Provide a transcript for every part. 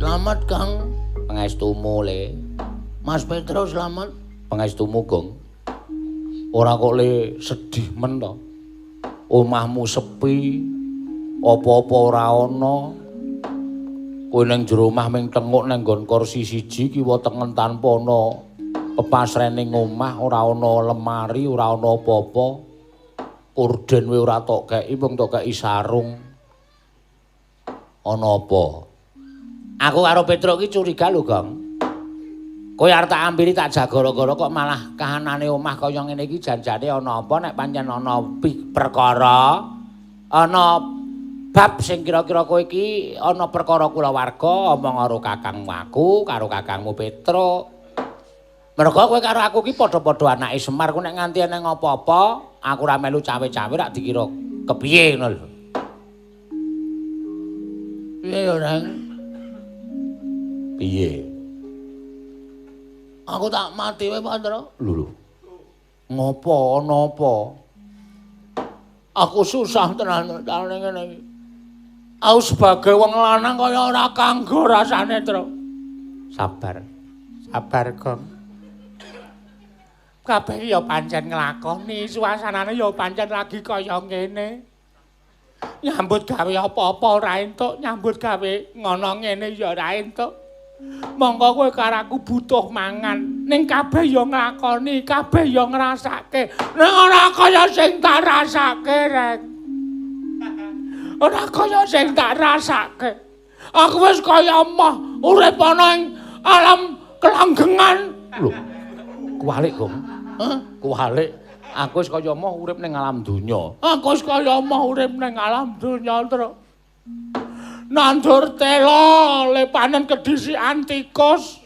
Selamat Kang, pangestumu le. Mas Petro selamat, pangestumu Gong. Ora kok le sedih men to. Omahmu sepi, apa-apa ora ana. Kowe ning jero omah ming tenguk nang nggon kursi siji kiwa tengen tanpa ana pepasrening omah, ora ana lemari, ora ana apa-apa. Korden kowe ora tok kei, mung tok kei sarung. Ana apa? Aku karo Petro iki curiga lho, Gong. Kowe arep tak ambiri tak jagara-gara kok malah kahanane omah kaya ngene iki janjane ana apa nek pancen ana perkara ana bab sing kira-kira kowe iki ana perkara kulawarga omong karo kakangmu aku karo kakangmu Petro. Mergo kowe karo aku iki padha-padha anake Semar ku nek nganti ana apa-apa aku ora melu cawe-cawe rak dikira kepiye ngono lho. Piye yo, Nang? Piye? Aku tak mati wae, Pandra. Lho. Ngopo ana apa? Aku susah tenan dalane ngene iki. Aku sebagai wong lanang kaya ora kanggo rasane, Tru. Sabar. Sabar, Gong. Kabeh ya pancen nglakoni, suasanane ya pancen lagi kaya ngene. Nyambut gawe apa-apa ora entuk, nyambut gawe ngono ngene ya ora entuk. Monggo kowe karo aku butuh mangan, ning kabeh ya nglakoni, kabeh ya ngrasake. Ning ora kaya sing tak rasake, Rek. Ora kaya sing tak rasake. Aku wis kaya emoh urip ana ing alam kelanggengan. Lho. Kuwalik, Gong. Hah? Kuwalik. Aku wis kaya emoh urip ning alam donya. Aku wis kaya emoh urip ning alam donya, Tru. Nandur telo le panen kedhisikan tikus.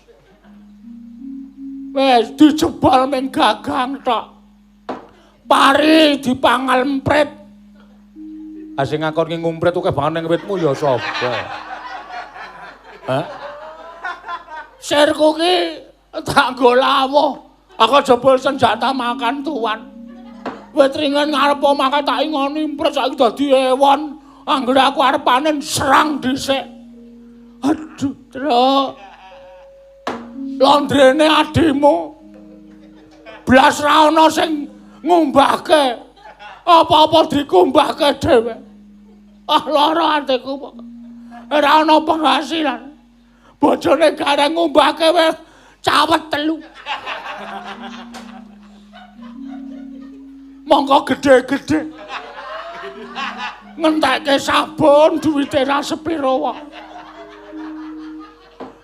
Wis dijebol ming gagang tok. Pari dipangal emprit. Ha sing ngakon ngumprit akeh banget ning witmu ya sapa? Hah? Sirku ki tak nggo lawuh. Aku jebol senjata makan tuan. Wit ringen ngarep omah tak ingoni emprit saiki dadi ewon. Anggere aku arep panen serang dhisik. Aduh, Tru. Londrene adimu. Blas ra ana sing ngumbahke. Apa-apa dikumbahke dhewe. Ah, lara atiku kok. Ora ana penghasilan. Bojone gareng ngumbahke wis cawet telu. Monggo gede-gede. Ngentekke sabun duwite ra sepiro wae.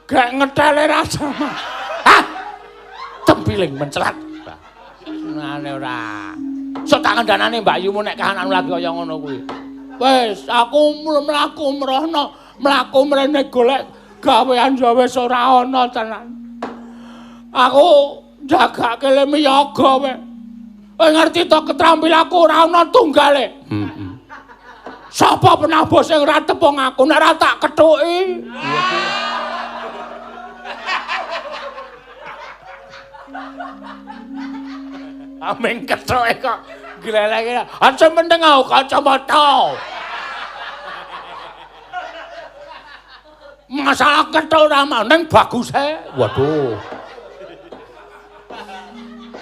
Gek ngethele ra sama. Hah? Tempiling mencelat. Ngene ora. Sok tak kandhanane Mbak Yumu nek kahananmu lagi kaya ngono kuwi. Wis, aku mlaku mrono, mlaku mrene golek gawean ya wis ora ana tenan. Aku jagake le miyaga wae. Kowe ngerti to ketrampilanku ora ana tunggale. Sapa penabuh sing ora tepung aku nek ora tak kethuki. Ameng kethuke kok gleleke. Aja penting aku kacamata. Masalah kethuk ora maning baguse. Waduh.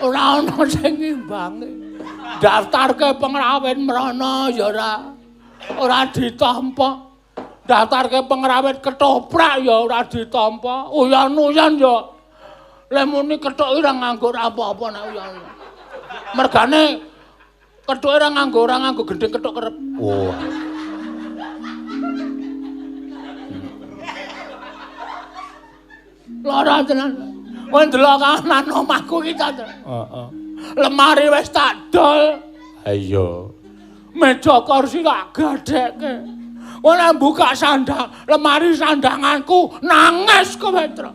Ora ana sing ngimbangi. Daftarke pengrawit mrana ya ora. Ora ditampa. Daftarke pengrawit ketoprak ya ora ditampa. Uyan-uyan ya. Lek muni kethuk ora nganggo apa-apa nek uyan. Mergane kethuk ora nganggo gendeng kethuk kerep. Oh. Lara tenan. Kowe ndelok kanan omahku iki ta. Heeh. Lemari wis tak dol. Ha iya. Meja kursi tak gadhekke. Ora buka sandang, lemari sandanganku nangis kowe, Tru.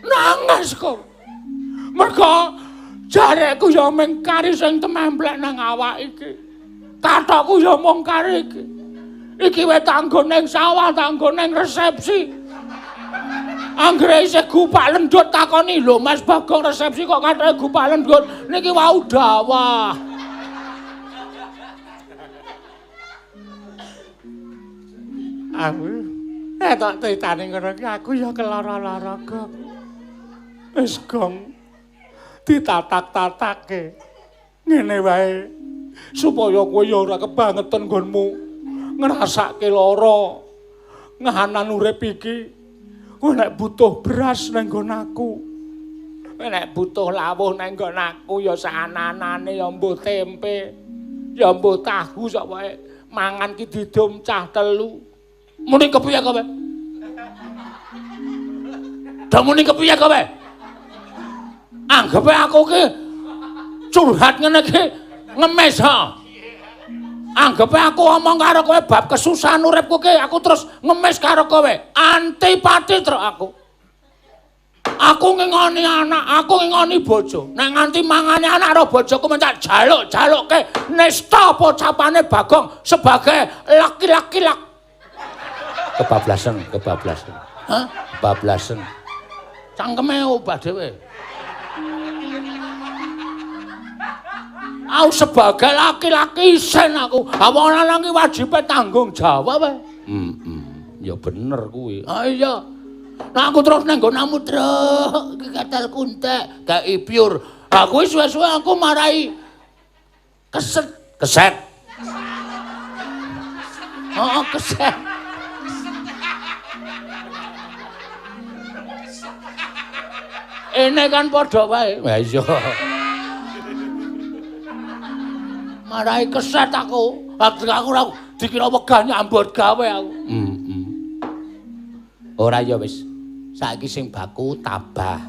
Nangis kowe. Mergo jarekku ya mung kari sing tememplek nang awak iki. Kathokku ya mung kari iki. Iki wae tanggo ning sawah, tanggo ning resepsi. Anggere isih gupak lendut takoni, "Lho Mas Bagong resepsi kok kathe gupak lendut?" Niki wau dawah. Aku Nek tak titane ngono ki aku ya kelara-lara kok. Wis gong ditatak-tatake. Ngene wae supaya kowe ya ora kebangetan nggonmu ngrasake lara. Ngahanan urip iki kowe nek butuh beras nang nggon aku. Nek butuh lawuh nang nggon aku ya saanane ya mbuh tempe, ya mbuh tahu sak wae. Mangan ki didum cah telu. Muni kepiye kowe? Damuni kepiye kowe? Anggepe aku ki curhat ngene ki ngemis ha. Anggepe aku omong karo kowe bab kesusahan uripku ki aku terus ngemis karo kowe. Antipati terus aku. Aku ngingoni anak, aku ngingoni bojo. Nek nganti mangane anak karo bojoku mencak jaluk-jalukke nista pocapane Bagong sebagai laki-laki lak. Kebablasan. Hah? Kebablasan. Cangkeme obah dhewe. Aku sebagai laki-laki isen aku. Wong lanang ki wajibe tanggung jawab wae. Ya bener kuwi. Ah iya. Nah aku terus nang nggonamu truk ketel kuntek, gak ipiur. Aku suwe-suwe aku marai keset. Oh, keset. Ini kan padha wae. Lah iya. Marai keset aku. Aku dikira wegah nyambut gawe aku. Ora ya wis. Saiki sing baku tabah.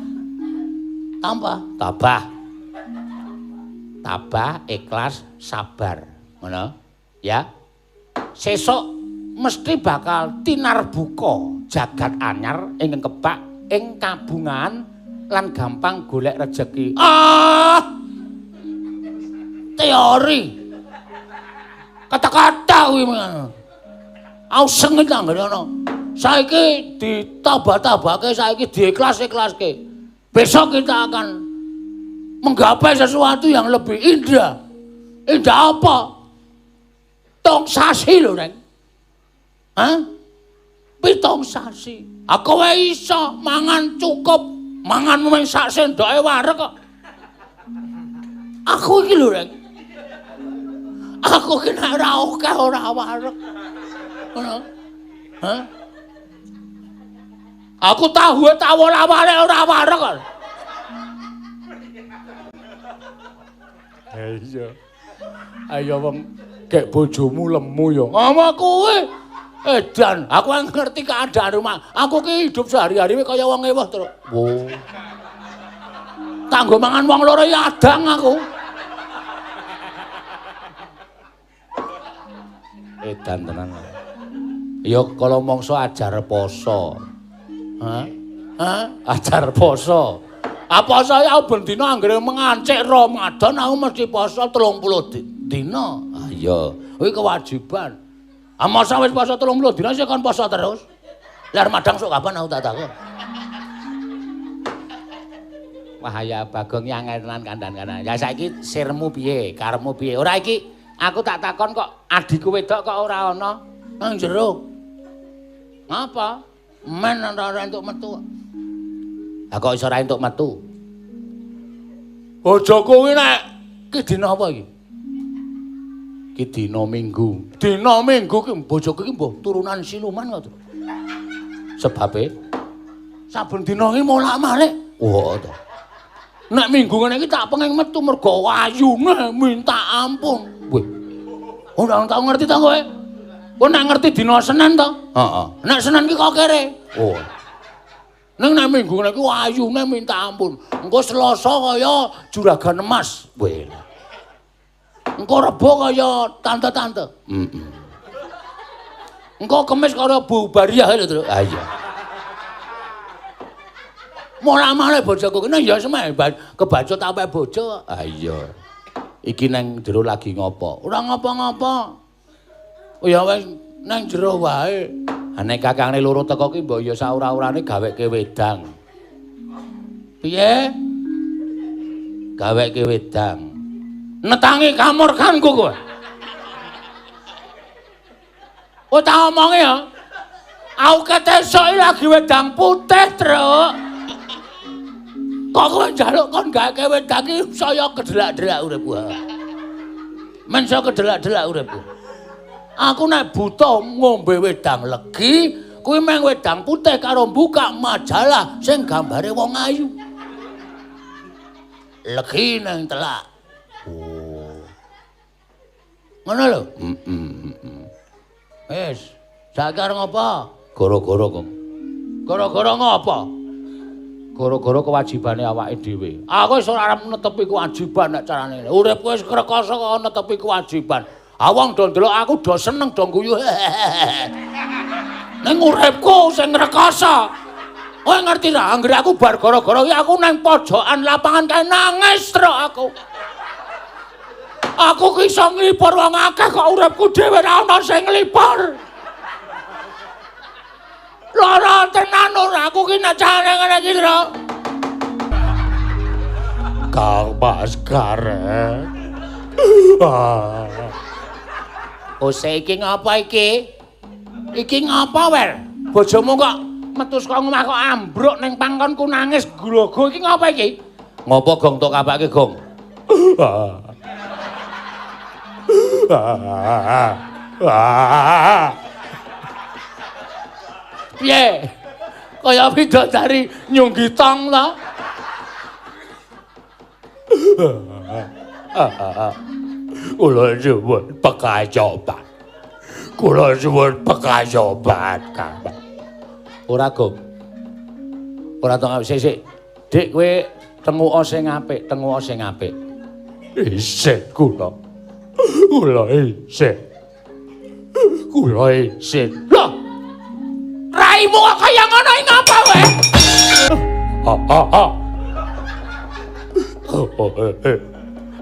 Tabah, ikhlas, sabar. Ngono? Ya. Sesuk mesti bakal tinarbuka jagat anyar ing kebak ing kabungan lan gampang golek rejeki. Teori. Kata-kata kuwi ngono. Aku sengit nang ngono. Saiki ditabah-tabahke, saiki diikhlas-ikhlaske. Besok kita akan menggapai sesuatu yang lebih indah. Indah apa? Tong sasi lho, Neng. Hah? Pitong sasi. Aku wae iso mangan cukup, mangan mung sak sendoke wareg kok. Aku iki lho, Neng. Aku ki nek ora akeh ora wareg. Ngono. Hah? Aku tahu awal-awale ora wareg kok. Iya. Ayo wong kek bojomu lemu ya. Ngomong kuwi. Edan, aku ngerti keadaan rumah. Aku ki hidup sehari-hari kaya wong ewah terus. Oh. Kanggo mangan wong loro ya adang aku. Edan tenan. Ya kala mangsa ajar poso. Hah? Ajar poso. Apa saya ben dina anggere mengancik Ramadan aku mesti poso 30 dina. Ah iya, kuwi kewajiban. Masa wis poso 30 dina sik kon poso terus. Lah Ramadan sok kapan aku tak takon. Wah ya Bagong angel tenan kandhan-kandhan. Ya saiki sirmu piye? Karepmu piye? Ora iki aku tak takon kok adikku wedok kok ora ana nang jero. Ngapa? Men ora entuk metu. Lah kok iso ora entuk metu? Bojoku kuwi nek ki dina apa iki? Ki dina Minggu. Dina Minggu ki bojoku ki mbuh turunan siluman kok. Sebabe saben dina ki molak-malik. Oh to. Nek Minggu ngene iki tak pengen metu mergo wayune minta ampun. Wih. Ora tau ngerti ta kowe? Kowe nek ngerti dina Senin to? Heeh. Nek Senin ki kok kere. Oh. Nek Minggu nek wayune minta ampun. Engko Selasa kaya juragan emas. Weh. Engko Rebo kaya tante-tante. Engko Kamis kaya Bu Bariah lho, Tru. Ah iya. Mola-male bojoku kene ya semeh kebacut apa bojo. Ah iya. Iki nang jero lagi ngopo? Ora ngopo-ngopo. Oh ya wis nang jero wae. Nek kakangne loro teko ki mbok ya saura-urane gaweke wedang. Piye? Gaweke wedang. Netangi kamurkanku kowe. Oh tak omonge ya. Aku ketesuk lagi wedang putih, Truk. Kok kowe njaluk kon gaweke wedang iki saya kedelak-delak uripku. Men saya kedelak-delak uripku. Aku nek buta ngombe wedang legi, kuwi meng wedang putih karo buka majalah sing gambare wong ayu. Legi nang telak. Oh. Ngono lho. Wis, saiki arep ngopo? Gara-gara kok. Gara-gara ngopo? Gara-gara kewajibane awake dhewe. Aku wis ora arep netepi kewajiban nek carane. Uripku wis krekoso kok netepi kewajiban. Awang do ndelok aku do seneng do guyu. Ning uripku sing ngrekoso. Kowe ngerti ra, anggere aku bar gara-gara iki aku nang pojokan lapangan kae nangis truk aku. Aku ki iso nglipur wong akeh kok uripku dhewe ra ono sing nglipur. Lara tenan ora aku ki nek carane ngene iki, Truk. Kang Mas Karet. Ose iki ngapa iki? Iki ngapa, Wer? Bojomu kok metu saka omah kok ambruk ning pangkonku nangis glogo iki ngapa iki? Ngopo Gong tok kabake, Gong? Piye? Kaya bidadari nyunggi tong ta? Kula suwun pekacoban. Kula suwun pekacoban, Kang. Ora, Gong. Ora tong sik. Dik kowe tenguka sing apik, tenguka sing apik. Isih kula. Kula isih. Kula isih. Loh. Raimu kok kaya ngono iki ngapa kowe?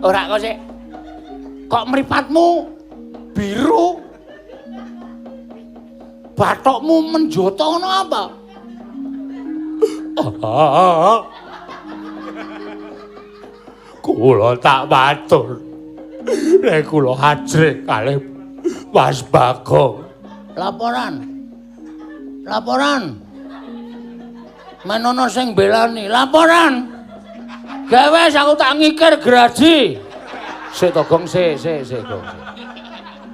Ora kok sik. Kok mripatmu biru? Bathokmu menjata ngono apa? Kula tak matur. Nek kula hajrih kalih Mas Bagong. Laporan. Menono sing belani, laporan. Gawe aku tak ngikir graji. Sik to Gong, sik Gong.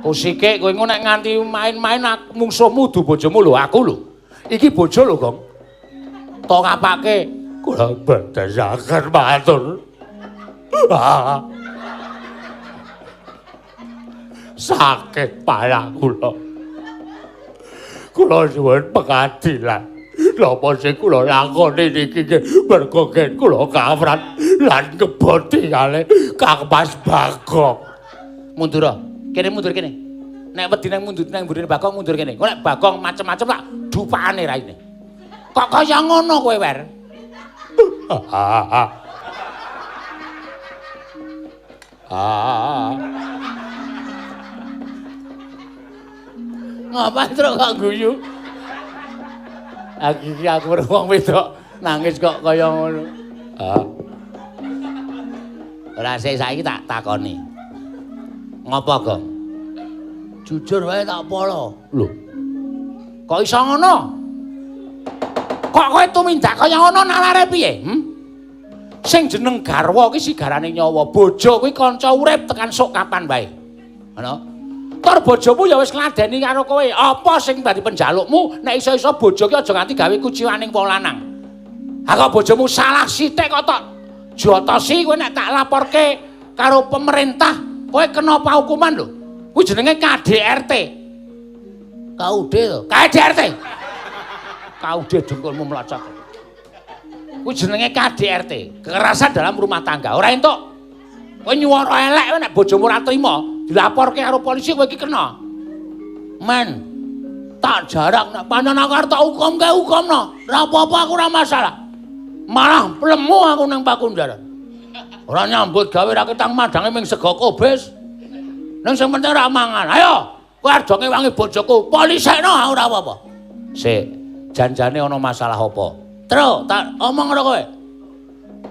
Kusike kowe engko nek nganti main-main mungsuhmu du bojomu lho, aku lho. Iki bojo lho, Gong. Tok ngapake? Kula badhasaken matur. Sakit parah kula. Kula suwun pengadilan. Napa sing kula lakoni niki mergo kula kawrat lan keboti kalih Kang Mas Bagong. Mundur. Kene mundur kene. Nek wedi nang mundur nang mburine Bagong mundur kene. Kok nek Bagong macem-macem tak dupane raine. Kok kaya ngono kowe, Wer? Ngapa terus kok guyu? Aku wong wedok nangis kok kaya ngono. Ora saiki tak takoni. Ngapa, Gong? Jujur wae tak polo. Lho. Kok iso ngono? Kok kowe tumindak kaya ngono nalare piye? Sing jeneng garwa iki sigarane nyawa. Bojo kuwi kanca urip tekan sok kapan wae. Ngono. Tur bojomu ya wis ngladeni karo kowe. Apa sing dadi penjalukmu nek iso-iso bojo ki aja nganti gawe kuciwaning wong lanang. Ha kok bojomu salah sithik kok tok jotosi kowe nek tak laporke karo pemerintah, kowe kena hukuman lho. Kuwi jenenge KDRT. KUD to. KDRT. KUD dengkulmu melacak. Kuwi jenenge KDRT, kekerasan dalam rumah tangga. Ora entuk. Kowe nyuwara elek kowe nek bojomu ora trima, dilaporke karo polisi kowe iki kena. Men, tak jarang nek pancen aku arep tak hukumke hukumno. Ora apa-apa aku ora masalah. Malah plemu aku nang Pakundaran. Ora nyambut gawe ra ketang madange ming sego kobes. Nang sing penting ora mangan. Ayo, kowe arep ngewangi bojoku. Polisekno ora apa-apa. Sik, janjane ana masalah apa? Tru, tak omong karo kowe.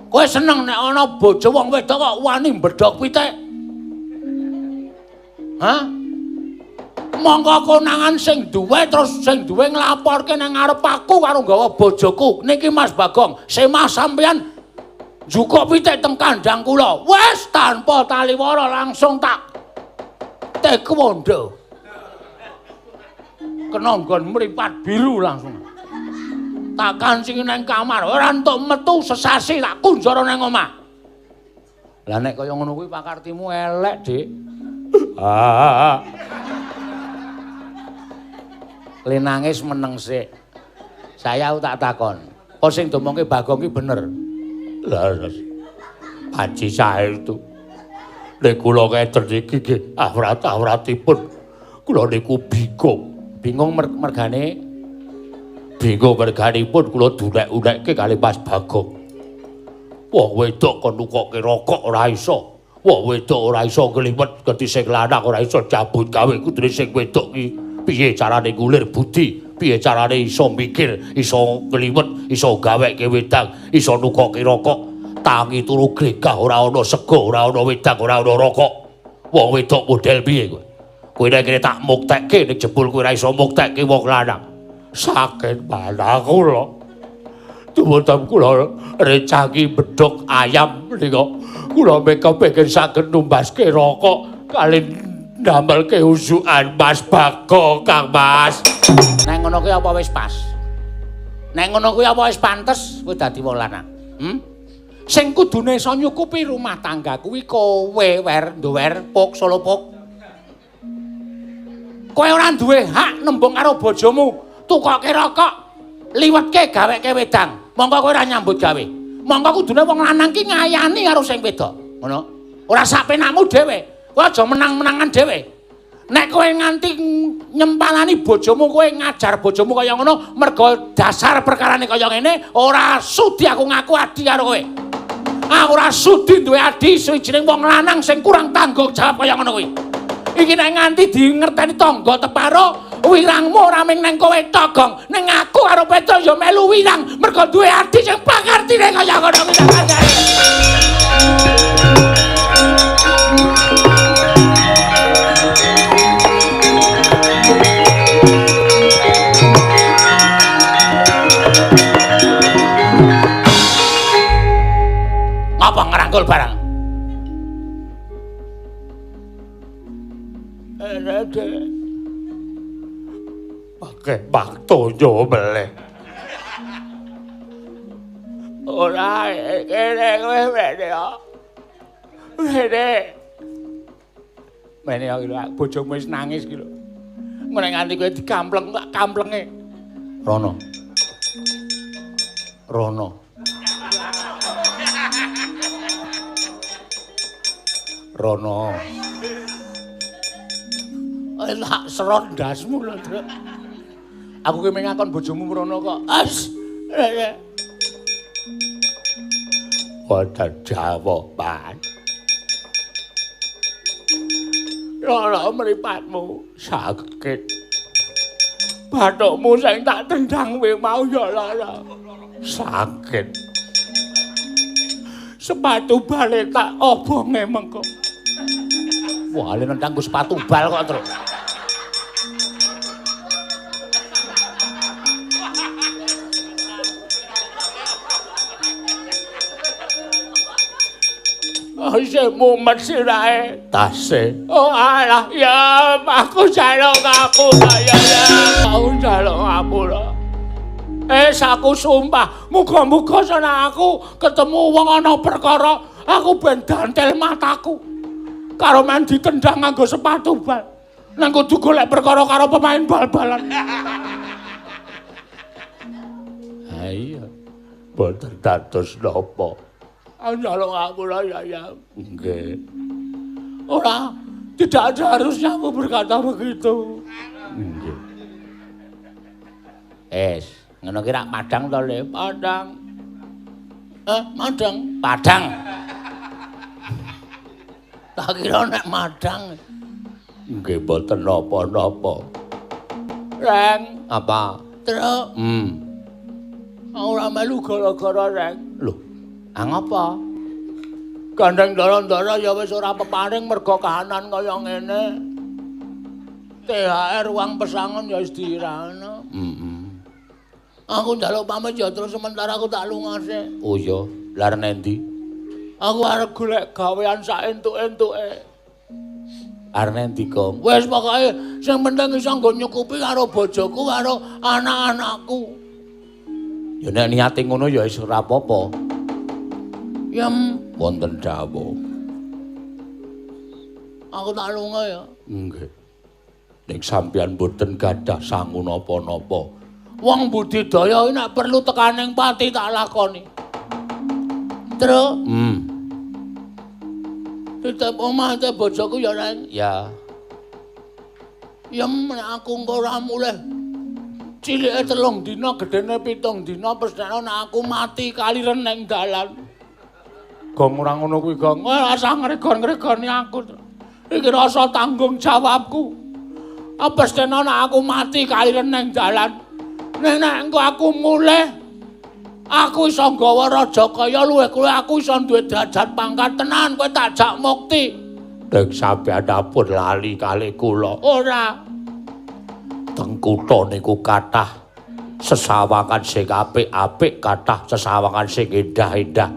Kowe seneng nek ana bojo wong wedok kok wani mbedhok pitik? Hah? Mongko konangan sing duwe terus sing duwe nglaporke nang ngarep aku karo nggawa bojoku. Niki Mas Bagong, semah sampeyan njukuk pitik teng kandhang kula. Wis tanpa taliwara langsung tak taekwondo. Kena nggon mripat biru langsung. Tak kancing nang kamar, ora entuk metu sesasi tak kunjara nang omah. Lah nek kaya ngono kuwi pakartimu elek, Dik. Le nangis meneng sik. Saya tak takon. Apa sing domongke Bagong ki bener? Lah Haji sae itu. Nek kula keten iki nggih awrat-awratipun kula niku bingung. Bingung mergane bingung merganipun kula dunek-unekke kali Mas Bagong. Wong wedok kon nukokke rokok ora iso. Wong wedok ora iso ngliwet gedhi sing lanang ora iso cabut gawe kudune sing wedok ki. Piye carane ngulir budi, piye carane iso mikir, iso ngliwet, iso gaweke wedang, iso nukokke rokok, tangi turu glegah ora ana sego, ora ana wedang, ora ana rokok. Wong wedok model piye kowe? Kowe nek kene tak muktekke nek jebul kowe ora iso muktekke wong lanang. Sakit mana kula. Dumateng kula recangi bedhog ayam nika. Kula kepengin saged numbaske rokok kalih ndamelke usukan Mas Bagong, Kang Mas. Nek ngono kuwi apa wis pas? Nek ngono kuwi apa wis pantes kowe dadi wong lanang? Sing kudune iso nyukupi rumah tangga kuwi kowe nduwer puk solo puk. Kowe ora duwe hak nembung karo bojomu, tukokke rokok, liwetke gaweke wedang. Monggo kowe ora nyambut gawe. Monggo kudune wong lanang ki ngayani karo sing wedok. Ngono. Ora sak penakmu dhewe. Kowe aja menang-menangan dhewe. Nek kowe nganti nyempalani bojomu, kowe ngajar bojomu kaya ngono, mergo dasar perkarane kaya ngene, ora sudi aku ngaku adi karo kowe. Aku ora sudi duwe adi sawijining wong lanang sing kurang tanggung jawab kaya ngono kuwi. Iki nek nganti dingerteni tangga teparo, wirangmu ora mung nang kowe togong, ning aku karo Petro ya melu wirang, mergo duwe adi sing pakartine kaya ngono kuwi. Apa ngerangkul barang? Dek. Pakai baktojo meleh. Ora kene kowe mene yo. Mene yo bojomu wis nangis ki lho. Ngene nganti kowe dikampleng tak kamplenge. Rono. Tak serot ndasmu lho, Druk. Aku ki ngakon bojomu mrono kok. Boten jawaban. Ora mripatmu sakit. Bathukmu sing tak tendang kowe mau ya lara. Sakit. Sepatu bal tak obonge mengko. Wah, ale nendang go sepatu bal kok, Truk. Isih mumet sirahe tase. Oh alah ya aku jaluk ngapura ya. Aku jaluk ngapura. Aku sumpah muga-muga sana aku ketemu wong ana perkara aku ben dantel mataku. Karo men ditendang nganggo sepatu bal. Nang kudu golek perkara karo pemain bal-balan. Ha iya. Boten dados napa. Njaluk ngapura ya. Nggih. Ora, tidak ada harusnya aku berkata begitu. Nggih. Ngono ki rak padang to, Le? Padang. Madang. Padang. Tak kira nek madang. Nggih mboten napa-napa. Reng, apa? Truk. Ora melu gara-gara reng. Lho, ngapa? Gandeng ndara-ndara ya wis ora peparing mergo kahanan kaya ngene. THR uang pesangon ya wis diirano. Aku njaluk pamit ya terus sementara aku tak lungase. Oh iya, lar nendi? Aku arep golek gawean sak entuk-entuke. Arep nendi, Gong? Wis pokoke sing penting iso nggo nyukupi karo bojoku karo anak-anakku. Ya nek niate ngono ya wis ora apa-apa. Yem, Wonten dawuh. aku tak lunga ya. Nggih. Ning sampeyan mboten gadah sangu napa-napa. Wong budidaya iki nek perlu tekaning pati tak lakoni. Terus titip omah te bojoku ya Reng. Ya. Yem nek aku engko ora mulih cilike 3 dina, gedene 7 dina, pesthene nek aku mati kaliren ning dalan. Gong ora ngono kuwi, Gong. Asa ngregon-ngregoni aku. Iki rasa tanggung jawabku. Pesthene nek aku mati kaliren ning dalan. Nek engko aku mulih aku iso nggawa Rajakaya luwih kuwi aku iso duwe derajat pangkat tenan kowe tak jak mukti. Nek sampeyan dapur lali kalih kula. Ora. Teng kutha niku kathah sesawangan sing apik-apik, kathah sesawangan sing indah-indah.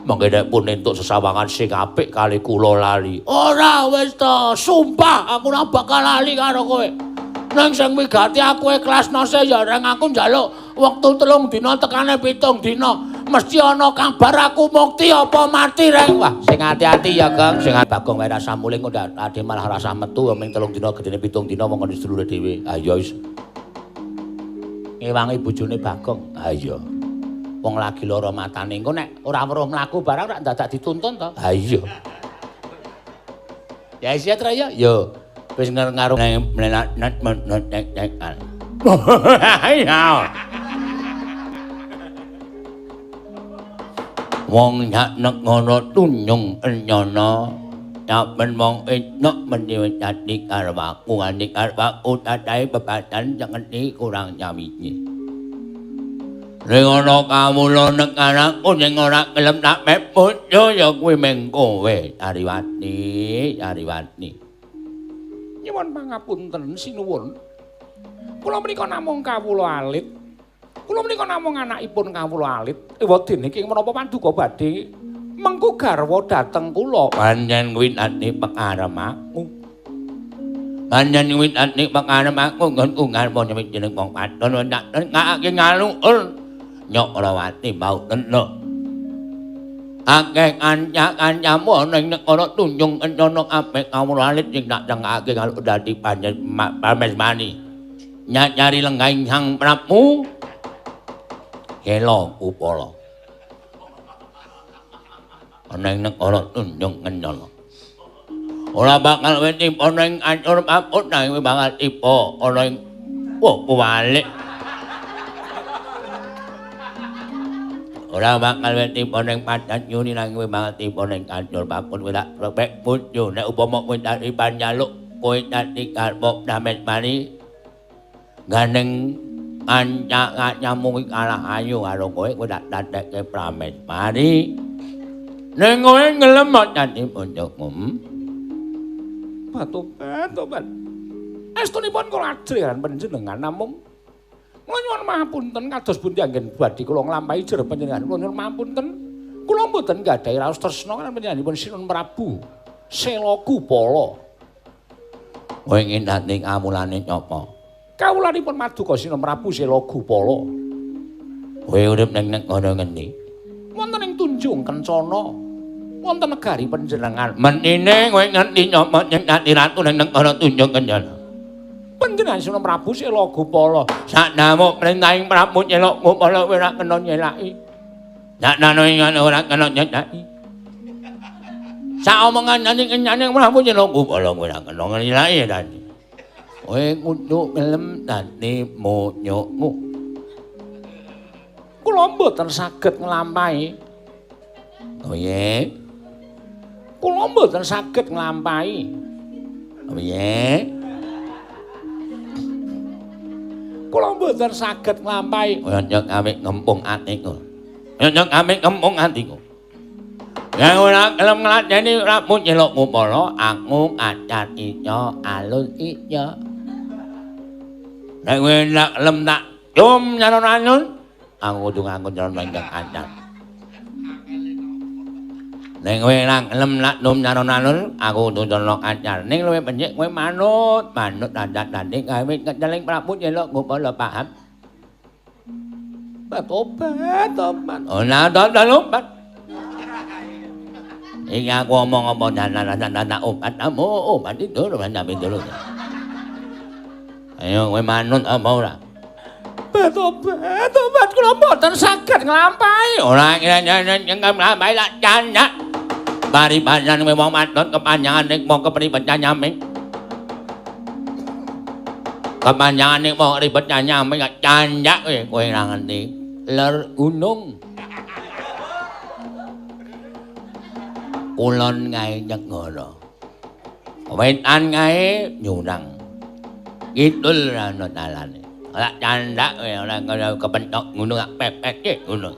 Mengke nek pun entuk sesawangan sing apik kalih kula lali. Ora wis to, sumpah aku ora bakal lali karo kowe. Nang sing wigati aku ikhlasno se ya Reng aku njaluk wektu 3 dina tekane 7 dina. Mesti ana kabar aku mukti apa mati Reng. Wah, sing ati-ati ya, Kang. Sing Bagong wae rasa muling kok ade malah rasa metu ming 3 dina gedene 7 dina wong sedulure dhewe. Ha ya wis. Ngewangi bojone Bagong. Ha iya. Wong lagi lara matane engko nek ora weruh mlaku barang rak dadak dituntun to. Ha iya. Ya isi tra ya. Yo. Wis ngaruh mlenak nek. Ya. Wong nyak nek ngono tunyung enyana. Nyamen wong enak meniwi catik karo aku nganik karo aku tatahe bebatan jangan kurang nyawiji. Ning ana kawula nek anakku sing ora gelem tak meput yo ya kuwi meng kowe Ariwati. Nyuwun pangapunten sinuwun. Kula menika namung kawula alit. Kula menika namung anakipun kawula alit. Ewadene iki menapa paduka badhe mengku garwa dhateng kula. Panjen kuwi ati pengarep aku. Panjen kuwi ati pengarep aku nggonku ngarep nyemit jeneng wong padon ndak ngakake ngaluul. Nyok Rawati mau tenno. Akeh kanca-kancamu ning nek ana tunjung encana apik kawula alit sing tak cengkake kalau dadi panjen pamesmani. Nyari lenggahing Sang Prabu. Kelo upala. Ana nek ana tunjung encana. Ora bakal wetipo ning ancur paput nang bakal tipe ana ing balik. Ora bakal tiba ning padat yuni nang kowe banget tiba ning kancur papun kowe tak rebek bojo nek upama kowe dadi panjaluk kowe dadi karep damet mari gandeng kanca-kancamu iki kalah ayu karo kowe tak dadekke pramet mari ning kowe ngelem dadi bojoku Tobat. Estunipun kula ajrengan panjenengan namung kula nyuwun mahapunten kados pundi anggen badhe kula nglampahi jer panjenengan. Kula nyuwun mahapunten. Kula mboten gadhahi raos tresna kan panjenenganipun Sinun Prabu Sela Kupala. Kowe ngendhat ning amulane nyapa? Kawulanipun Maduka Sinun Prabu Sela Kupala. Kowe urip ning negara ngendi? Wonten ing Tunjung Kencana. Wonten negari panjenengan. Menine kowe ngerti nyapa nyek ratu ning negara Tunjung Kencana? Panjenengan Sinun Prabu Sela Kupala. Saknamo perintahing Prabu Sela Kupala kowe ora kena nyelaki. Saknano ingane ora kena nyelaki. Sak omongan nyanyi Prabu Sela Kupala kowe ora kena nyelaki dadi. Kowe kudu gelem dadi monyokmu. Kula mboten saged nglampahi. Oh ye. Kula mboten saged nglampahi. Oh ye. Kula mboten saged nglampahi. Nyok amik ngempung atiku. Nyok amik ngempung atiku. Ya ora gelem ngladeni Prabu Sela Kupala, aku kacat ica alus ica. Nek kowe nak lem tak cum nyanon-nyanon, aku kudu nganggo nyanon ingkang anyar. Nek kowe nak lem nak nom nyanon-nyanon, aku kudu nyanon anyar. Ning luwih becik kowe manut dandan-danding gawe keceling Prabu Jelok Gopala paham. Tobat. Oh, nah, tobat. Iki aku omong apa dandan obat itu dulu. Ayo kowe manut apa ora? Tobat kula mboten saged nglampahi. Ora nglampahi lak janyak. Bari panjenengan kowe wong manut kepanjangan ning mong kepripet nyaming. Kepanjangan ning mong ribet nyaming janyak kowe ora ngerti. Ler gunung. Kulon ngae Nyegara. Wetan ngae Nyurang. Kidul ana dalane. Ora candak kowe ora kaya kepentok ngono gak pepek ngono.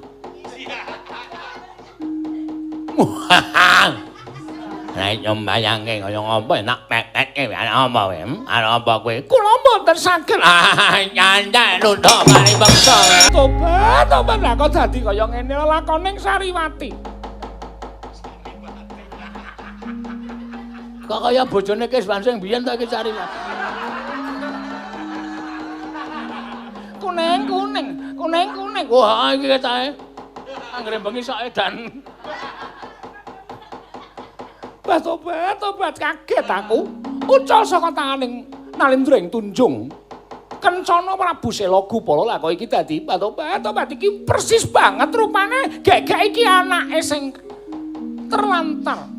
Nek nyombayangke kaya ngopo nak pepeke ana apa kowe? Ana apa kowe? Kula mboten saged. Candak lho mari bangsa. Tobat lah kok dadi kaya ngene lakoning Sariwati. Kok kaya bojone Kiswansing biyen ta iki Sariwati. Kuning. Wah, iki ketae. Anggere bengi sok edan. Tobat kaget aku. Ucal saka tanganing Nalindra ing Tunjung. Kencana Prabu Sela Gupala lah kok iki dadi tobat iki persis banget rupane gek-gek iki anake sing terlantar.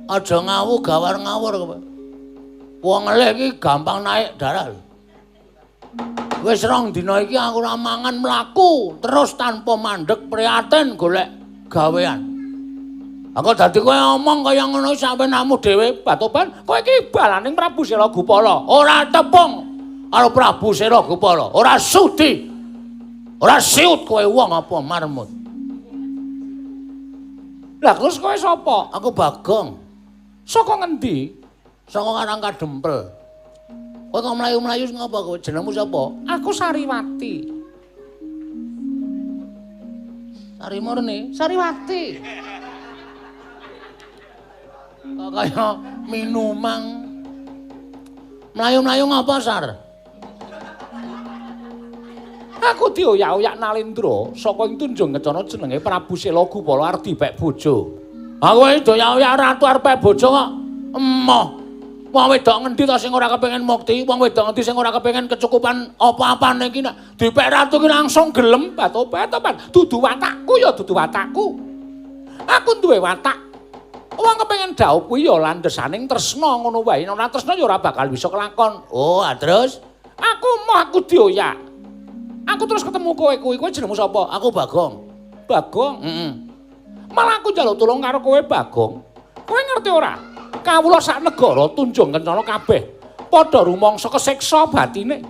Aja ngawur kowe. Wong elek iki gampang naik darah. Wis rong dina iki aku ora mangan mlaku terus tanpa mandeg prihatin golek gawean. Aku dadi kowe ngomong kaya ngono sampeyanmu dhewe Batoban, kowe iki balaning Prabu Sela Gupala. Ora tepung karo Prabu Sela Gupala. Ora sudi. Ora siut kowe wong apa marmut. Lah terus kowe sapa? Aku Bagong. Saka ngendi? Saka Karang Kadempel. Kowe kok mlayu-mlayu ngapa kowe? Jenengmu sapa? Aku Sariwati. Sari Murni, Sariwati. Kok kaya minumang. Mlayu-mlayu ngapa, Sar? Aku dioyak-oyak Nalindra saka ing Tunjung Kencana jenenge Prabu Sela Gupala arep dipek bojo. Aku iki doyak-oyak ratu arep bojo kok. Emoh. Wong wedok ngendi to sing ora kepengin mukti? Wong wedok ngendi sing ora kepengin kecukupan apa-apane iki nek dipek ratu ki langsung gelem Batobat. Dudu watakku ya dudu watakku. Aku duwe watak. Wong kepengin dhaup kuwi ya landesaning tresna ngono wae. Nek ora tresna ya ora bakal bisa kelakon. Oh, terus aku dioyak. Aku terus ketemu kowe jenengmu sapa? Aku Bagong. Bagong? Heeh. Malah aku njaluk tulung karo kowe Bagong. Kowe ngerti ora? Kawula sak negara Tunjung Kencana kabeh padha rumangsa kesiksa batine.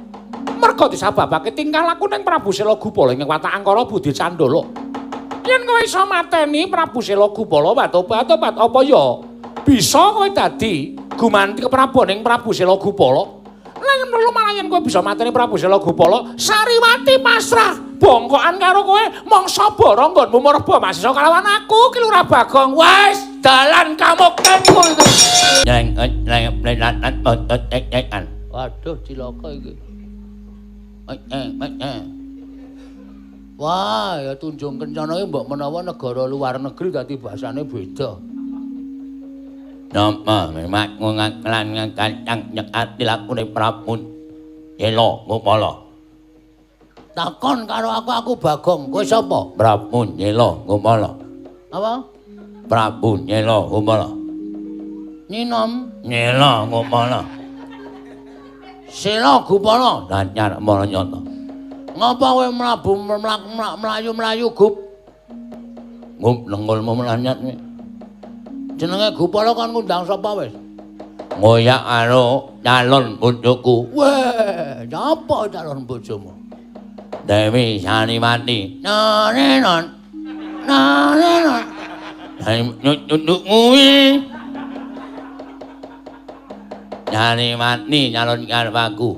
Merga disababake tingkah laku ning Prabu Sela Gupala ing watak angkara budi candala. Yen kowe iso mateni Prabu Sela Gupala Batobat apa ya bisa kowe dadi gumanti keprabaning Prabu Sela Gupala? Lan perlu malah yen kowe bisa mateni Prabu Sela Gupala, Sariwati pasrah bongkokan karo kowe mangsa bara nggonmu merba masisa kalawan aku ki Lurah Bagong. Wis dalan kamuktenku iku. Waduh cilaka iki. Wah, ya Tunjung Kencana iki mbok menawa negara luar negeri dadi bahasane beda. Napa memak ngangklan ngangkang nyekati lakune Prabu Sela Gupala. Takon karo aku Bagong. Kowe sapa? Prabu Sela Gupala. Apa? Prabu Sela Gupala. Ninom Sela Gupala. Sela Gupala. Danyar Maranyata. Ngapa kowe mlayu-mlayu gup? Gup lenggolmu melanyat kuwi. Jenenge Gupala kan ngundang sapa wis? Ngoyak karo calon bojoku. Weh, napa calon bojomu? Dewi Sariwati. Nanenon. Nyuk kuwi. nyani mati nyalon karep aku.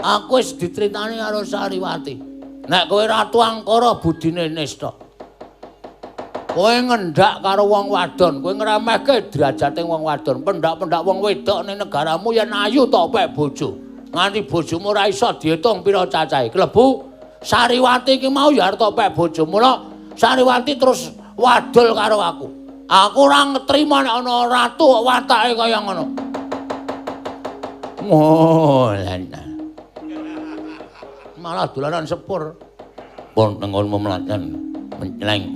Aku wis ditritani karo Sariwati. Nek kowe Ratu Angkara budine nista. Kowe ngendhak karo wong wadon, kowe ngremehke derajate wong wadon. Pendak-pendak wong wedok ning negaramu yen ayu tok pek bojo. Nganti bojomu ora iso diitung pira cacahe. Klebu Sariwati iki mau ya arep tok pek bojo. Mula Sariwati terus wadul karo aku. Aku ora ngetrima nek ana ratu watake kaya ngono. Mulana. Malah dolanan sepur. Pun nengonmu meladan. Menceleng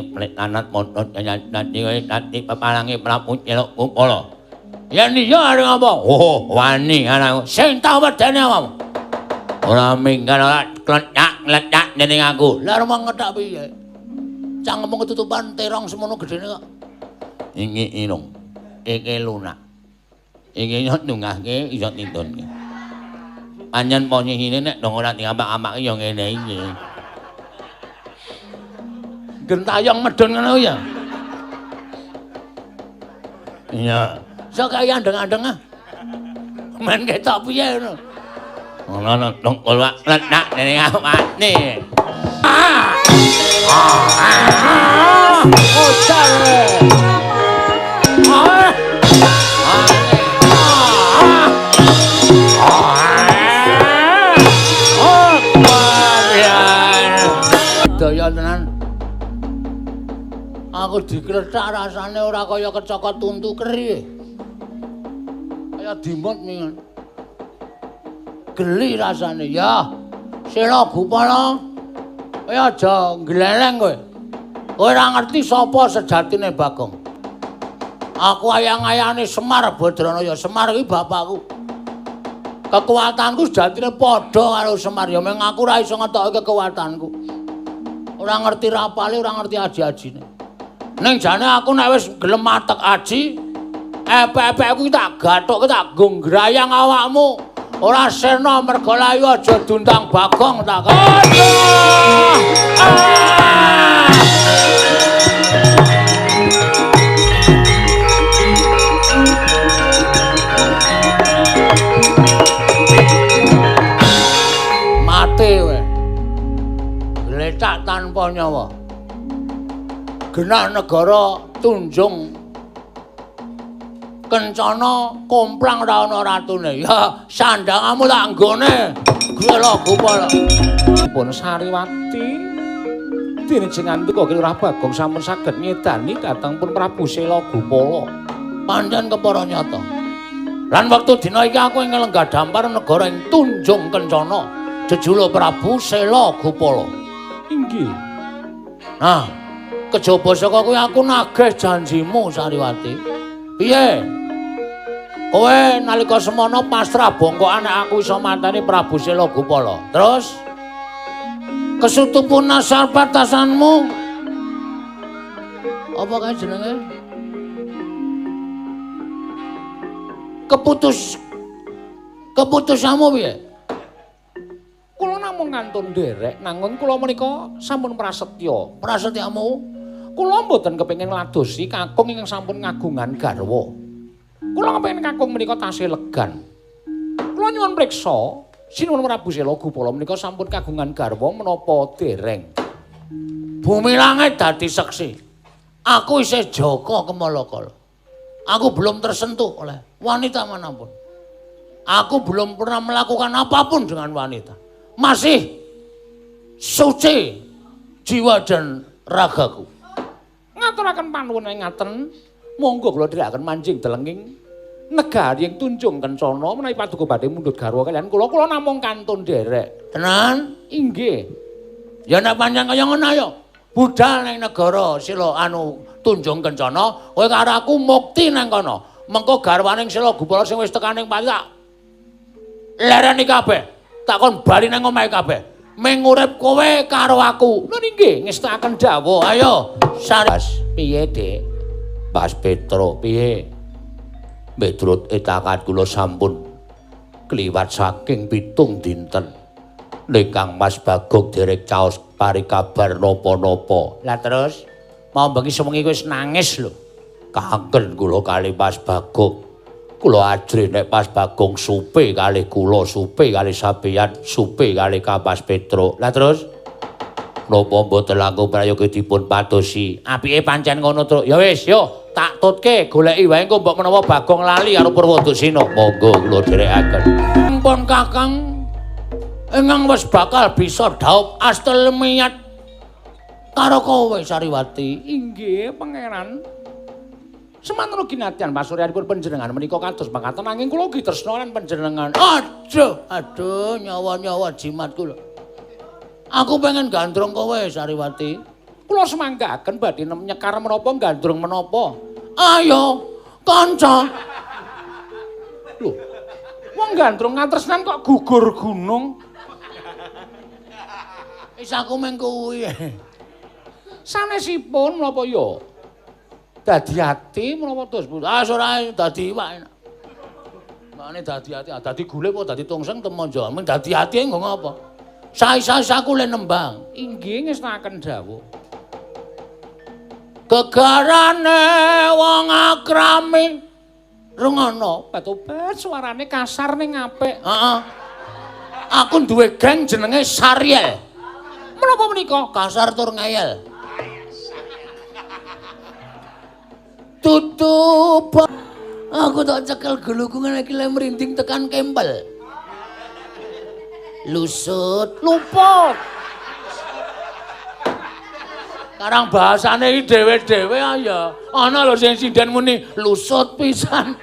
pelit lanat montot nanti papalangi Prabu Celok Kupala. Yen iya arep apa? Oh, wani anakku. Sing tau wedene apa? Ora minggal ora kletak dening aku. Lah rumang ngethak piye? Cangkemmu ketutupan terong semono gedene kok. Iki irung. Iki lunak. Iki nyot nungahke iso tintunke. Panjen ponyine nek dong ora diamak-amake ya ngene iki. Gentayang medun ngono ya. Iya. Sok kaya andeng-andeng ah. Men ketok piye ngono. Ngono dong kula letak dening aku mati. Ocal. Daya tenan. Aku diklethak rasane ora kaya kecokot tuntu keri. Kaya dimut mingan. Geli rasane ya. Sira Gupala. Kowe aja gleleng kowe. Kowe ora ngerti sapa sejatine Bagong. Aku ayang-ayane Semar Badranaya. Semar iki bapakku. Kekuatanku sejatine padha karo Semar. Ya meng aku ora iso ngetokke kekuatanku. Ora ngerti rapale, ora ngerti aji-ajine. Ning jane aku nek wis gelem matek aji, epek-epekku tak gathukke tak gonggrayang awakmu. Ora sena mergo layu aja dundang Bagong tak. Mati we. Gletak tanpa nyawa. Genah negara Tunjung Kencana komplang ra ana ratune. Ya sandangamu tak nggone. Gela Gupala. Pun Sariwati dijenengan tuku Kelurah Bagong sampun saged nyedani dhateng pun Prabu Sela Gupala. Pancen kepara nyata. Lan wektu dina iki aku ing lenggah dampar negara ing Tunjung Kencana jejuluk Prabu Sela Gupala. Inggih. Nah, kejaba saka kuwi aku nagih janjimu Sariwati. Piye? Kowe nalika semana pasrah bongkokan nek aku iso manteni Prabu Sela Gupala. Terus kesutupun nasar batasanmu. Apa kae jenenge? Keputusanmu piye? Kula namung kantun nderek nanging kula menika sampun prasetya. Prasetyamu? Kula mboten kepengin ngladosi kakung ingkang sampun ngagungan garwa. Kula kepengin kakung menika tasih legan. Kula nyuwun priksa, sinuwun Prabu Sela Gupala menika sampun kagungan garwa menapa dereng. Bumi langit dadi seksi. Aku isih Jaka Kemalakala. Aku belum tersentuh oleh wanita manapun. Aku belum pernah melakukan apapun dengan wanita. Masih suci jiwa dan ragaku. Ngaturaken panuwun ngaten, monggo kula dherekaken manjing delenging negari ing Tunjung Kencana menawi paduka badhe mundhut garwa kaliyan kula namung kantun nderek. Tenan? Inggih. Ya nek pancen kaya ngono ayo. Budal ning negara Sila Tunjung Kencana, kowe karo aku mukti nang kono. Mengko garwaning Sila Gupala sing wis tekaning pati tak lereni kabeh. Tak kon bali nang omahe kabeh. Ming urip kowe karo aku. Lho nggih, ngestakaken dawuh. Ayo, Saras piye, Dik? Pas Petro piye? Miturut etakat kula sampun kliwat saking 7 dinten. Lekang Mas Bagong derek caos pari kabar napa-napa. lah terus mau bengi sewengi wis nangis lho. Kangen kula kali Mas Bagong. Kula ajri nek pas Bagong supe kalih kula, supe kalih sampeyan, supe kalih Kapas Petro. Lah terus napa mboten langkung prayoga dipun padosi. Apike pancen ngono, Truk. Ya wis, yo tak tutke goleki wae engko mbok menawa Bagong lali karo Purwodasina. Monggo kula dherekaken. Pun Kakang ingkang wis bakal bisa dhaup astelmiyat karo kowe Sariwati. Inggih, Pangeran. Semanten ugi nadyan pasuryanipun panjenengan menika kados mangkaten nanging kula ugi tresna lan panjenengan. Aduh, nyawa-nyawa jimat kula. Aku pengen gandrung kowe Sariwati. Kula semanggaken badhe nyekar menapa gandrung menapa. Ayo, kanca. Lho, wong gandrung ngatresnan kok gugur gunung. Wis aku meng kuwi. Sanesipun menapa ya? Dadi ati menapa tos? Ora dadi iwak enak. Mane dadi ati, dadi gule apa dadi tungseng temonjo. Men dadi ati engko ngopo? Sae-sae le nembang. Inggih ngestaken dawuh. Gegarane wong akrami rungono Patobat suarane kasar ning apik. Heeh. Aku duwe geng jenenge Sariel. Menapa menika? Kasar tur ngeyel. Tutup. Aku tak cekel guluku ngene iki le merinding tekan kempel. Lusut, luput. Karang bahasane iki dhewe-dhewe ya. Ana lho sing sinden muni lusut pisan.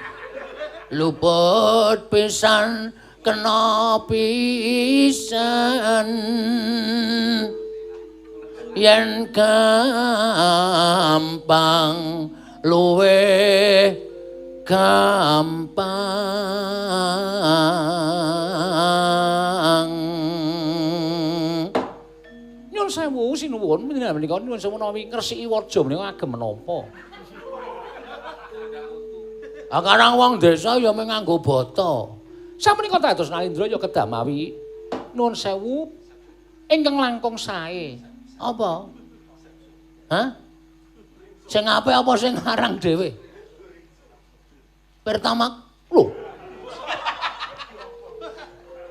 Luput pisan, kena pisan. Yen gampang luwe gampang. Nyun sewu sinuwun menika nyun sewu menawi ngresiki waja menika agem menapa. Karang wong desa ya mung nganggo bata. Sapunika dados Nalindra ya kedamawi. Nyun sewu ingkang langkung sae. Apa? Hah? Sing apik apa sing arang dhewe? Pertama, lho.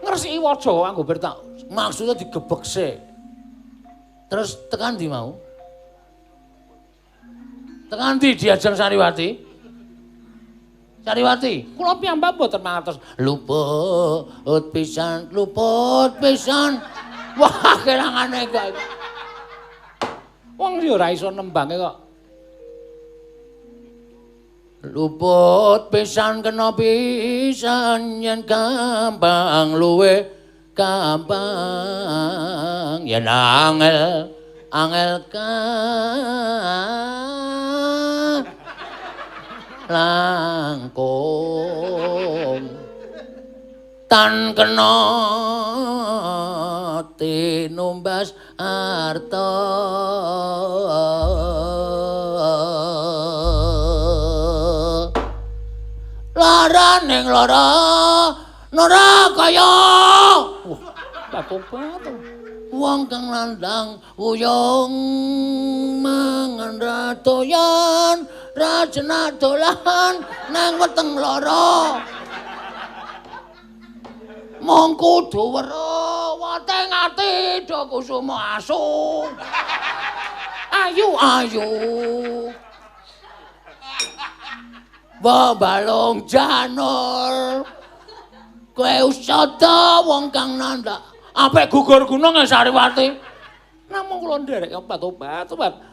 Ngresiki waja nganggo pertama. Maksudnya digebek sik. Terus tekan ndi mau? Tekan ndi diajeng Sariwati? Sariwati, Kula piyambak boten mangertos. luput pisan, luput pisan. Wah, kelangane kok. Wong ya ora iso nembange kok. Luput pisan kena pisan yen gampang luwe gampang yen angel langkung tan kena tinumbas arta. Lara ning lara nora kaya Patobat. wong kang landang uyung mangan ratoyan rajena dolan nang weteng lara mong kudu weruh wateng ati do kusuma asu ayu Balong janur kowe usada wong kang nandhak apik gugur gunung Sariwati. Namung kula nderek Patobat.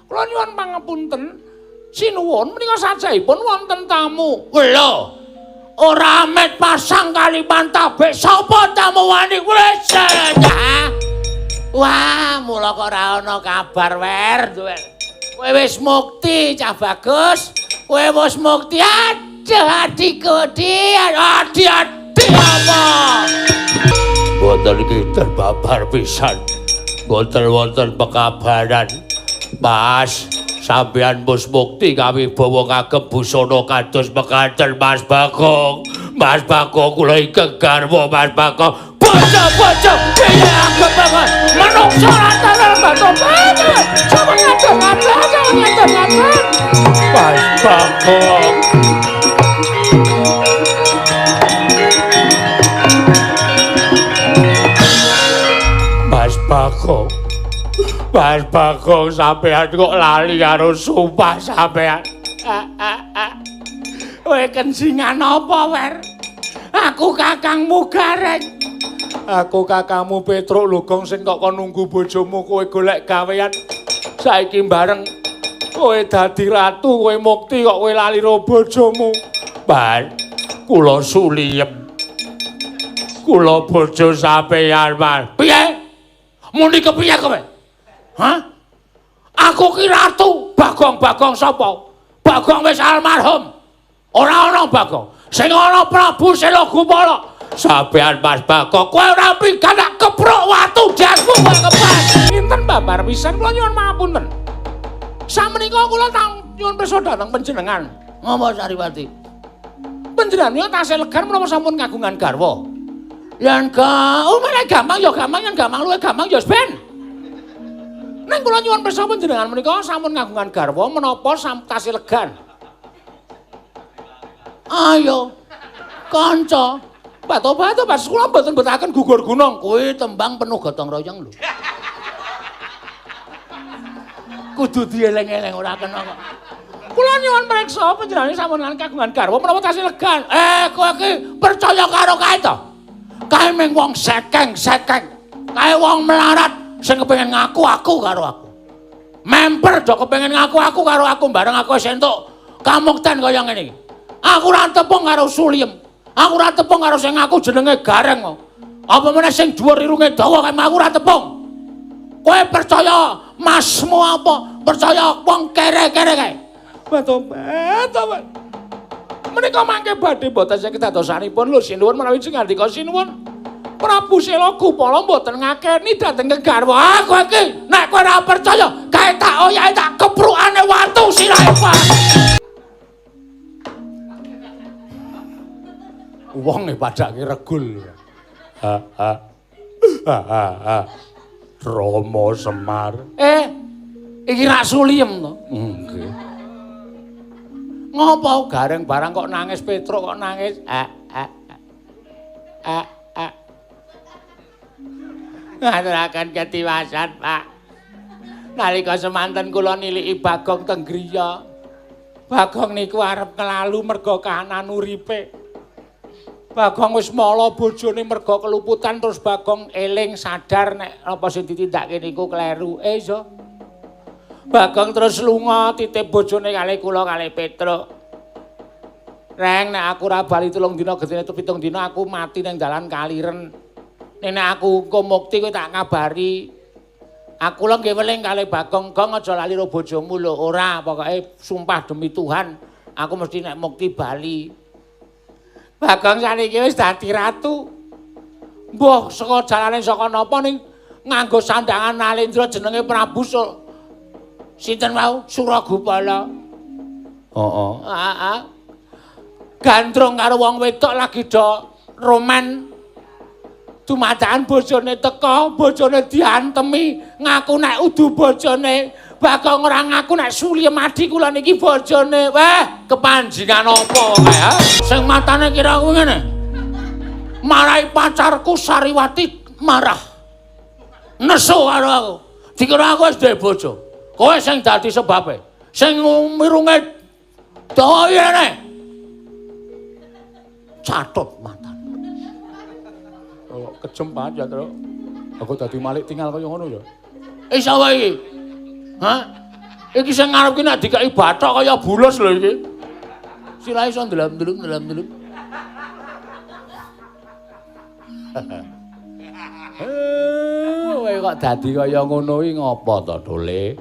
Kula nyuwun pangapunten. Sinuwun menika sajaipun wonten tamu. Lho, ora met pasang kaliman tabek sapa tamu wani wis. Wah, mula kok ora ana kabar wer. Kowe wis mukti cah bagus. Kowe wis mukti adikku adi apa? Boten kinten babar pisan. Boten wonten pekabaran. Mas, sampeyan mus mukti kawibawa kagem busana kados mekaten Mas Bagong. Mas Bagong kula ingkang garwa Mas Bagong. Bocah-bocah piye anggap banget manungsa lantaran Patobat. Coba ngatur. Mas Bagong. Bagong. Mas Bagong sampean kok lali karo sumpah sampean. Kowe kencingan apa, Wer? Aku kakangmu Gareng. Aku kakangmu Petruk Lugong sing kok nunggu bojomu kowe golek gawean. Saiki bareng kowe dadi ratu, kowe mukti kok kowe lali karo bojomu. Bar, kula suliyem. Kula bojo sampeyan, Mas. Piye? Muni kepiye kowe? Hah? Aku ki ratu, Bagong sapa? Bagong wis almarhum. Ora ana Bagong. Sing ana Prabu Selogupala. Sampeyan Mas Bagong, kowe ora pikan tak kepruk watu jago kok kepas. Pinten babar pisan kula nyuwun pangapunten. Samenika kula nyuwun pirsa dhateng panjenengan. Ngapa Sariwati? Panjenengan tasih legan menapa sampun kagungan garwa? Yen meneh gampang ya gampang, yen gampang luwih gampang ya ben. Ning kula nyuwun pirsa panjenengan menika sampun kagungan garwa menapa tasih legan? Ayo, kanca. Batu-batu pas kula mboten betaken gugur gunung. Kuwi tembang penuh gotong royong lho. Kudu dieleng-eleng ora kena kok. Kula nyuwun mreksa panjenengan sampun kagungan garwa menapa tasih legan. Kowe iki percaya karo kae to? Kae mung wong sekeng. Kae wong melarat sing kepengin ngaku aku karo aku. Member do kepengin ngaku aku karo aku bareng aku wis entuk kamukten kaya ngene iki. Aku ora tepung karo Suliem. Aku ora tepung karo sing ngaku jenenge Gareng. Apa meneh sing dhuwur irunge dawa kae aku ora tepung. Kowe percaya masmu apa? Percaya wong kere-kere kae. Beto. Menika mangke badhe boten saged dadosanipun lho sinuwun menawi sing ngandika sinuwun. Prabu Selogupala mboten ngakeni dhateng garwa. Kowe iki nek kowe ora percaya, kae tak oyahe tak keprukane watu sirahe Pak. Wong e padake regul. Rama Semar. Iki rak Suliem to? Nggih. Ngopo Gareng barang kok nangis Petruk kok nangis? Ngaturaken ketiwasan, Pak. Nalika semanten kula niliki Bagong teng griya. Bagong niku arep nglalu merga kahanan uripe. Bagong wis mala bojone merga keluputan terus Bagong eling sadar nek apa sing ditindakake niku kleru. Iya. Bagong terus lunga titip bojone kalih kula kalih Petruk. Reng nek aku ora bali 3 dina getine 7 dina aku mati ning dalan Kaliren. Nek aku engko mukti kowe tak ngabari. Aku lho nggih weling kalih Bagong, Gong aja lali karo bojomu lho. Ora, pokoke sumpah demi Tuhan aku mesti nek mukti bali. Bagong saniki wis dadi ratu. Mbah saka jalane saka napa ning nganggo sandangan Nalendra jenenge Prabu sinten wau Suragupala. Heeh. Gandrung karo wong wedok lagi do roman. Dumadakan bojone teka, bojone diantemi, ngaku nek udu bojone. Bagong ora ngaku nek Suliem adi kula niki bojone. Weh, kepanjingan apa kae? Sing matane kira kuwi ngene. Marahi pacarku Sariwati marah. Nesu karo aku. Dikira aku wis duwe bojo. Kowe sing dadi sebabe. Sing mirunge dayane. Catut mantan. Oh, kejem banget ya, Tru. Aku dadi malik tinggal kaya ngono ya. Sapa iki? Hah? Iki sing ngarep ki nek dikeki bathok kaya bulus lho iki. Sirahe iso ndelam-ndelum. Kowe kok dadi kaya ngono iki ngopo to, Dole?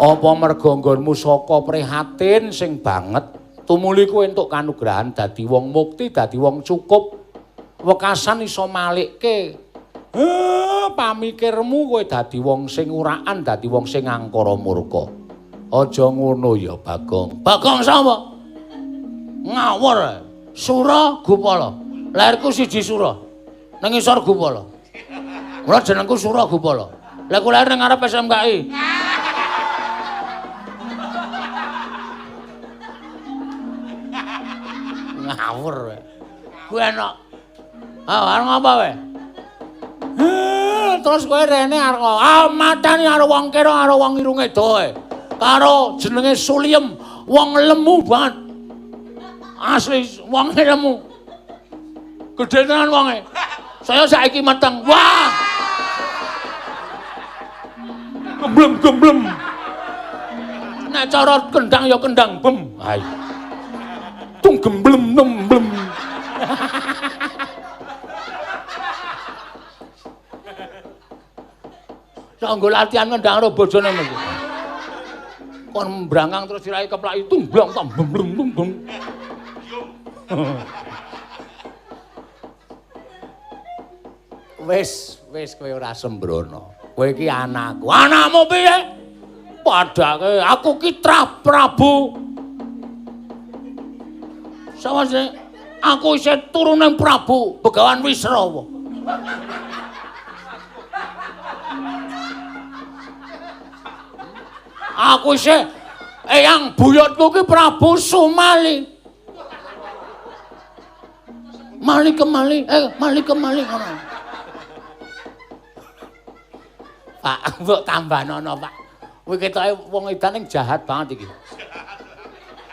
Apa mergo nggonmu saka prihatin sing banget tumuli kowe entuk kanugrahan dadi wong mukti, dadi wong cukup, wekasan iso malikke. Pamikirmu kowe dadi wong sing uraan, dadi wong sing angkara murka. Aja ngono ya, Bagong. Bagong sapa? Ngawur. Suragupala. Lairku siji Sura. Nang isor Gupala. Mula jenengku Suragupala. Lah ku lair nang ngarep SMKI. Ngawur. Kuwi enak. Arep ngapa kowe? terus kowe rene arep matani karo wong kira karo wong irunge doe. Karo jenenge Suliem, wong lemu banget. Asli wong lemu. Gedhe tenan wonge. Saya saiki meteng. Wah. Gemblem. Nek cara kendang ya kendang bem. Hai. Tung gemblem. Sanggo latihan ngendang karo bojone mesti. Kon mbrangkang terus dirahi keplaki tumblong tam blem. Wis kowe ora sembrono. Kowe iki anakku. Anakmu piye? Padake aku ki Prabu. Sawise aku isih turuning Prabu Begawan Wisrawa. Aku isih eyang buyutku ki Prabu Sumali. Mali kemali ngono. Pak, mbok tambahnono, Pak. Kowe ketoke wong edan ning jahat banget iki.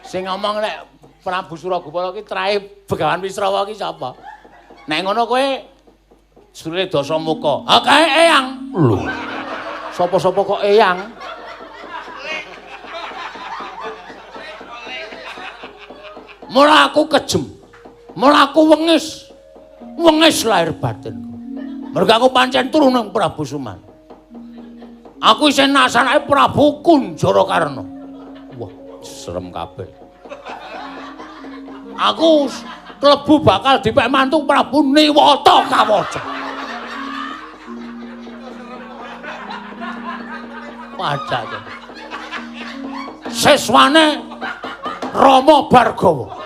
Sing ngomong nek Prabu Suragupala ki trahe Begawan Wisrawa ki sapa? Nek ngono kowe Sule Dasamuka. Ha kae eyang. Lho. Sapa-sapa kok eyang? Mula aku kejem. Mula aku wengis. Wengis lahir batinku. Mergo aku pancen turuning Prabu Suman. Aku isih nasanake Prabu Kunjara Karna. Wah, serem kabeh. Aku klebu bakal dipek mantu Prabu Niwata Kawaca. Pajak. Seswane Rama Bargawa.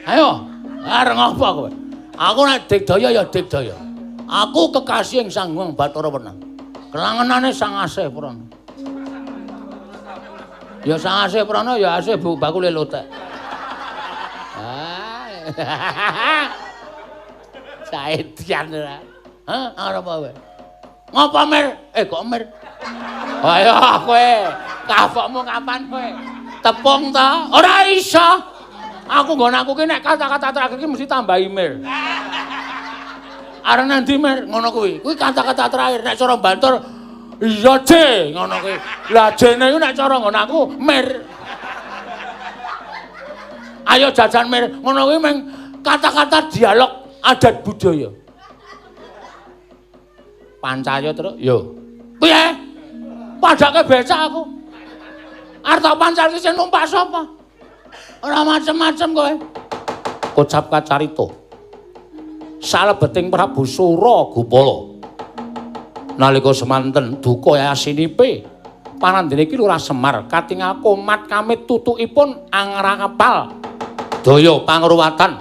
Ayo, areng apa kowe? Aku nek digdaya ya digdaya. Aku kekasih ing Sang Hyang Bathara Wenang. Kelangenane Sang Asih Prana. Ya Sang Asih Prana ya asih bakule lotek. Saedian ora. Hah, arep apa kowe? Ngapa Mir? Kok Mir? Ayo kowe, kafokmu kapan kowe? Tepung ta? Ora iso. Aku nggon aku ki nek kata-kata terakhir ki mesti tambahi Mir. Arep nanti Mir ngono kuwi. Kuwi kata-kata terakhir nek cara Bantur iya J ngono kuwi. Lah J-ne iku nek cara nggon aku Mir. Ayo jajan Mir. Ngono kuwi meng kata-kata dialog adat budaya. Pancaya terus yo. Piye? Padake becak aku. Arep tak pancal ki sing numpak sapa? Ora macem-macem kowe. Kocap kacarita. Salebeting Prabu Suragupala. Nalika semanten duka asinipe panandene iki Lurah Semar katingal komat kamit tutukipun angrakapal. Daya pangruwatan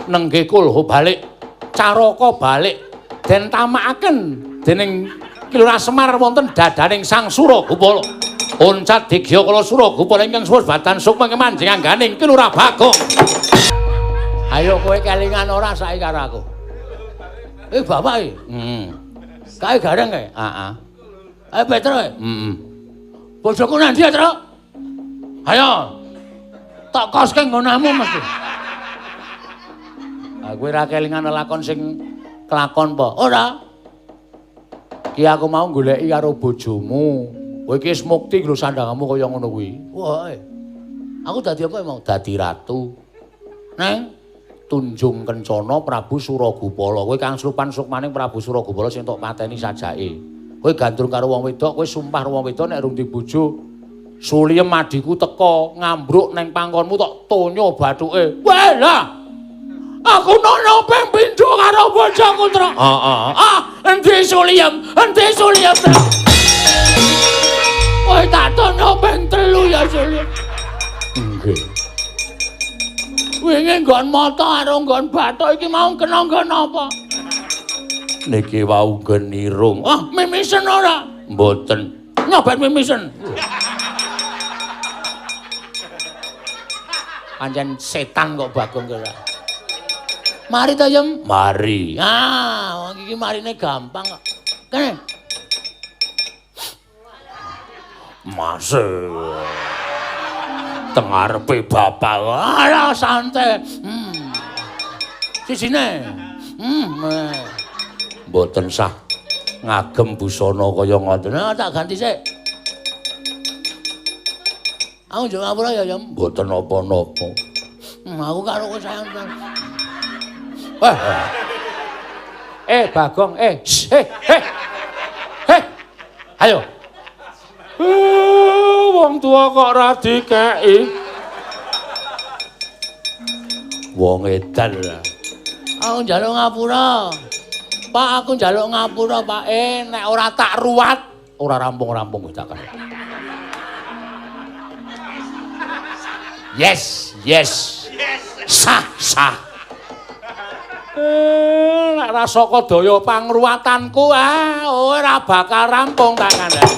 nenggih kulha balik, caraka balik den tamakaken dening Lurah Semar wonten dadaning Sang Suragupala. Oncat digya kala Suragupala ingkang suwus batan sukma kemanjing angganing Ki Lurah Bagong. Ayo kowe kelingan ora saiki karo aku. Bapak iki. Kae gareng kae? Heeh. Petro. Bojoku nang ndi, Tru? Ayo. Tak koske nggonanmu mesti. Kowe ora kelingan lakon sing kelakon apa? Ora. Ki aku mau goleki karo bojomu. Kowe iki wis mukti lho sandhanganmu kaya ngono kuwi. Wah. Aku dadi apa mau? Dadi ratu. Neng Tunjung Kencana Prabu Suragupala. Kowe kang slupan sukmaning Prabu Suragupala sing tok pateni sajake. Kowe gandrung karo wong wedok, kowe sumpah karo wong wedok nek rung dibojo. Suliem adiku teka ngambruk neng pangkonmu tok tonyo bathuke. Weh lah. Aku nono ping pindho karo bojoku, Tru. Endi Suliem? Endi Suliem, Tru? Kowe tak tono ping 3 ya Suliem. Nggih. Wingi nggon mata karo nggon bathuk iki mau kena nggon apa? Niki wau nggon irung. Mimisen ora? Mboten. Nyobet mimisen. Pancen setan kok Bagong ora. Mari ta, Yem? Mari. Ah, wong iki marine gampang kok. Kene. Masih. Tengarepe bapak. Alah santai. Sisine. Mboten sah ngagem busana kaya ngoten. Nah, tak ganti sik. Aku njuk ngapura ya, Yem. Mboten napa-napa. Aku karo kowe sayang. Bagong, ayo. Wong tua kok ora dikeki. Wong edan. Aku njaluk ngapura. Pak, aku njaluk ngapura, Pak. Nek ora tak ruwat, Ora rampung-rampung wis tak kene. Yes. Sah. Nek ra saka daya pangruwatanku ora bakal rampung tak kandhani.